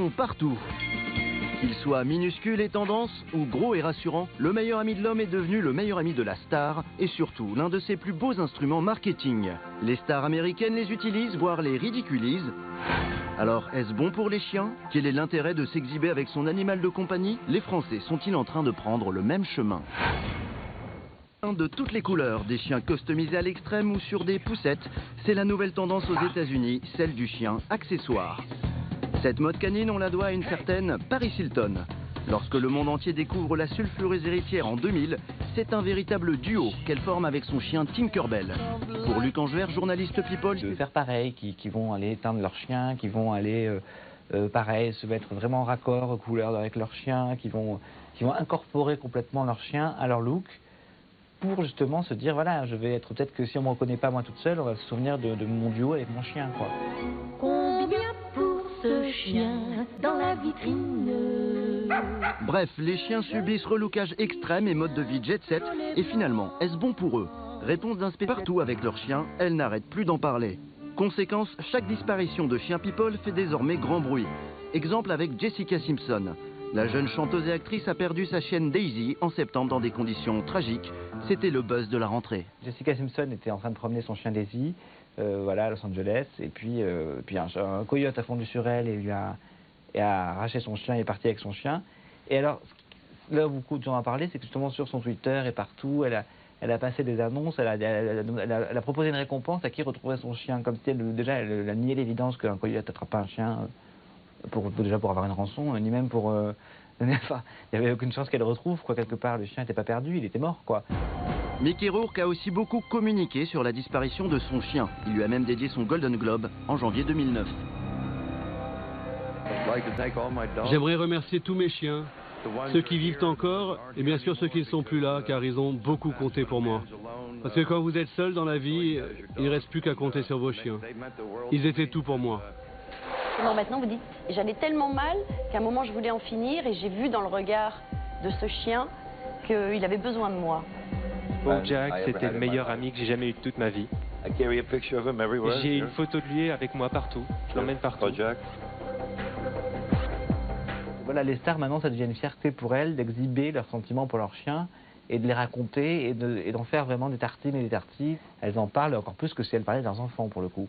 sont partout. Qu'il soit minuscule et tendance ou gros et rassurant, le meilleur ami de l'homme est devenu le meilleur ami de la star et surtout l'un de ses plus beaux instruments marketing. Les stars américaines les utilisent, voire les ridiculisent. Alors, est-ce bon pour les chiens? Quel est l'intérêt de s'exhiber avec son animal de compagnie? Les Français sont-ils en train de prendre le même chemin? De toutes les couleurs, des chiens customisés à l'extrême ou sur des poussettes, c'est la nouvelle tendance aux États-Unis, celle du chien accessoire. Cette mode canine, on la doit à une certaine Paris Hilton. Lorsque le monde entier découvre la sulfureuse héritière en 2000, c'est un véritable duo qu'elle forme avec son chien Tinkerbell. Pour Luc Angevert, journaliste People, de faire pareil, qui vont aller éteindre leur chien, qui vont aller pareil, se mettre vraiment en raccord aux couleurs avec leur chien, qui vont incorporer complètement leur chien à leur look, pour justement se dire, voilà, je vais être, peut-être que si on ne me reconnaît pas moi toute seule, on va se souvenir de mon duo avec mon chien, quoi. Combien pour ce chien dans la vitrine? Bref, les chiens subissent relookage extrême et mode de vie jet set, et finalement, est-ce bon pour eux? Réponse d'un spectateur partout avec leur chien, elles n'arrêtent plus d'en parler. Conséquence, chaque disparition de chien people fait désormais grand bruit. Exemple avec Jessica Simpson. La jeune chanteuse et actrice a perdu sa chienne Daisy en septembre dans des conditions tragiques. C'était le buzz de la rentrée. Jessica Simpson était en train de promener son chien Daisy, voilà, à Los Angeles, et puis un coyote a fondu sur elle et a arraché son chien et est parti avec son chien. Et alors, là où beaucoup de gens en parlé, c'est que justement sur son Twitter et partout, elle a passé des annonces, elle a proposé une récompense à qui retrouverait son chien, comme si elle a nié l'évidence qu'un coyote n'attrape pas un chien. Déjà pour avoir une rançon, ni même pour... enfin, il n'y avait aucune chance qu'elle le retrouve, quoi, quelque part. Le chien n'était pas perdu, il était mort, quoi. Mickey Rourke a aussi beaucoup communiqué sur la disparition de son chien. Il lui a même dédié son Golden Globe en janvier 2009. J'aimerais remercier tous mes chiens, ceux qui vivent encore, et bien sûr ceux qui ne sont plus là, car ils ont beaucoup compté pour moi. Parce que quand vous êtes seul dans la vie, il ne reste plus qu'à compter sur vos chiens. Ils étaient tout pour moi. Non, maintenant vous dites, j'allais tellement mal qu'à un moment je voulais en finir et j'ai vu dans le regard de ce chien qu'il avait besoin de moi. Bon, Jack, c'était le meilleur ami que j'ai jamais eu de toute ma vie. J'ai une photo de lui avec moi partout, je l'emmène partout. Voilà, les stars maintenant ça devient une fierté pour elles d'exhiber leurs sentiments pour leurs chiens et de les raconter et d'en faire vraiment des tartines et des tartines. Elles en parlent encore plus que si elles parlaient de leurs enfants pour le coup.